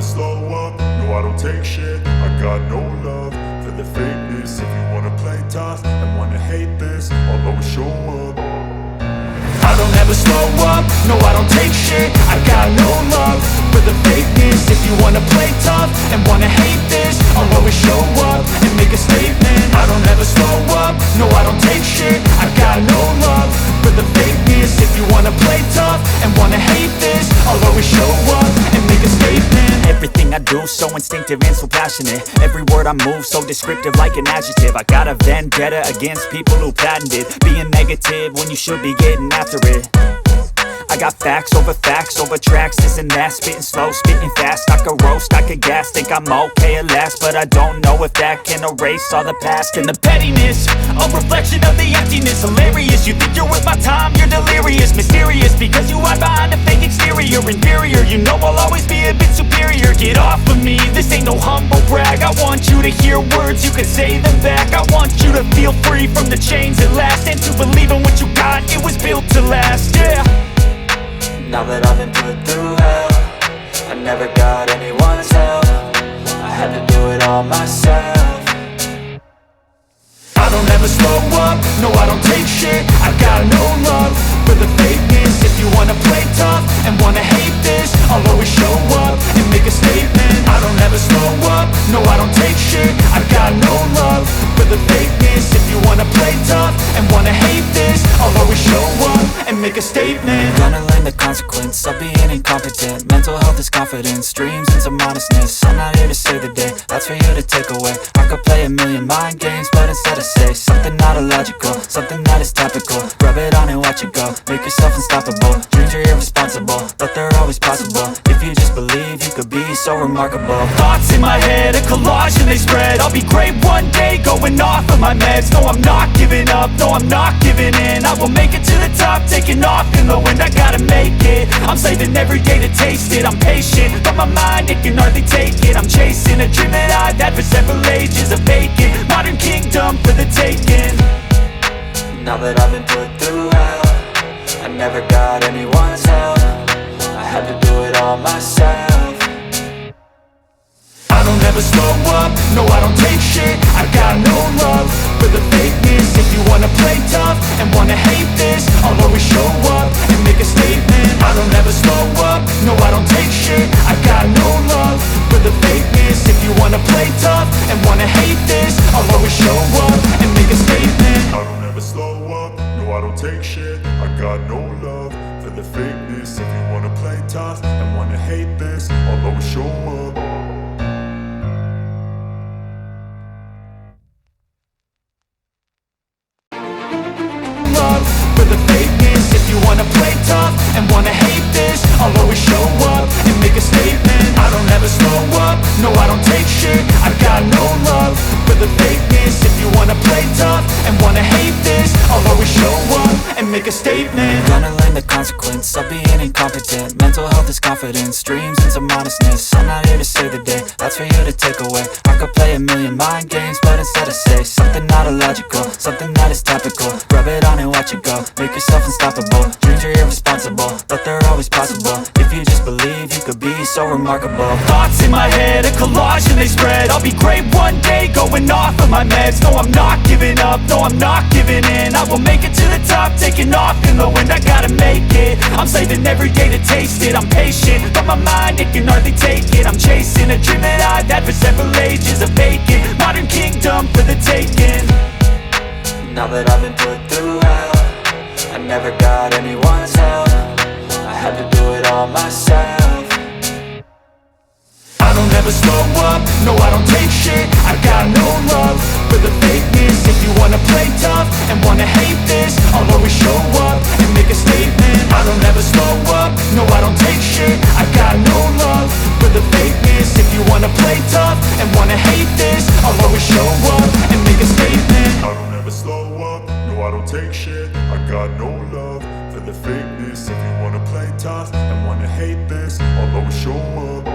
slow up, no I don't take shit. I got no love for the fakeness. If you wanna play tough and wanna hate this, I'll always show up. I don't ever slow up, no I don't take shit. I got no love for the fakeness. If you wanna play tough and wanna hate this, I'll always show up and make a statement. I don't ever slow up, no I don't take shit. I got no love for the fakeness. If you wanna play tough and wanna hate this, I'll always show up and make a statement. Everything I do so instinctive and so passionate. Every word I move so descriptive like an adjective. I got a vendetta against people who patented being negative when you should be getting after it. I got facts over tracks, this and that. Spitting slow, spitting fast, I could roast, I could gas. Think I'm okay at last, but I don't know if that can erase all the past. And the pettiness, a reflection of the emptiness. Hilarious, you think you're worth my time, you're delirious. Mysterious, because you hide behind a fake exterior. Inferior, you know I'll always be a bit superior. Get off of me, this ain't no humble brag. I want you to hear words, you can say them back. I want you to feel free from the chains at last, and to believe in what you got, it was built to last, yeah. Now that I've been put through hell, I never got anyone's help. I had to do it all myself. I don't ever slow up, no I don't take shit. I got no love for the fakeness. If you wanna play tough and wanna hate this, I'll always show up and make a statement. I don't ever slow up, no I don't take shit. I got no love for the fakeness. If you wanna play tough and wanna hate this, I'll always show up and make a statement. Gonna learn the consequence of being incompetent. Mental health is confidence, dreams and some honestness. I'm not here to save the day, that's for you to take away. I could play a million mind games, but instead I say something not illogical, something that is topical. Rub it on and watch it go, make yourself unstoppable. Dreams are irresponsible, but they're always possible. If you just believe, you could be so remarkable. Thoughts in my head, a collage and they spread. I'll be great one day, going off of my meds. No, I'm not giving up, no, I'm not giving in. I will make it to the top, taking off in the wind. I gotta make it, I'm saving every day to taste it. I'm patient, but my mind, it can hardly take it. I'm chasing a dream that I've had for several ages. A vacant, modern kingdom for the taking. Now that I've been put through hell, I never got anyone's help. I had to do it all myself. I don't ever slow up, no I don't take shit. I got no love for the fakeness. If you wanna play tough and wanna hate this, I'll always show up and make a statement. I don't ever slow up, no I don't take shit. I got no love for the fakeness. If you wanna play tough and wanna hate this, I'll always show up and make a statement. I don't ever slow up, no I don't take shit. I got no love for the fakeness. If you wanna play tough and wanna hate this, I'll always show up. For the fakeness. If you wanna play tough and wanna hate this, I'll always show up and make a statement. I don't ever slow up, no I don't take shit. I got no love for the fakeness. If you wanna play tough and wanna hate this, I'll always show up and make a statement. Gonna learn the consequence of being incompetent. Mental health is confidence, dreams and some honestness. I'm not here to save the day, that's for you to take away. I could play a million mind games, but instead I say something not illogical, something that is topical. Rub it on and watch it go, make yourself unstoppable. Dreams are irresponsible, but they're always possible. If you just believe, you could be so remarkable. Thoughts in my head, a collage and they spread. I'll be great one day, going off of my meds. No, I'm not giving up, no, I'm not giving in. I will make it to the top, taking off in the wind. I gotta make it, I'm saving every day to taste it. I'm patient, but my mind, it can hardly take it. I'm chasing a dream that I've had for several ages. A vacant, modern kingdom for the taking. Now that I've been put through hell, I never got anyone's help. I had to do it all myself. I don't ever slow up, no I don't take shit. I got no love for the fakeness. If you wanna play tough and wanna hate this, I'll always show up and make a statement. I don't ever slow up, no I don't take shit. I got no love for the fakeness. If you wanna play tough and wanna hate this, I'll always show up and make a statement. I don't ever slow up, no I don't take shit. I got no love for the fakeness. If you wanna play tough and wanna hate this, I'll always show up.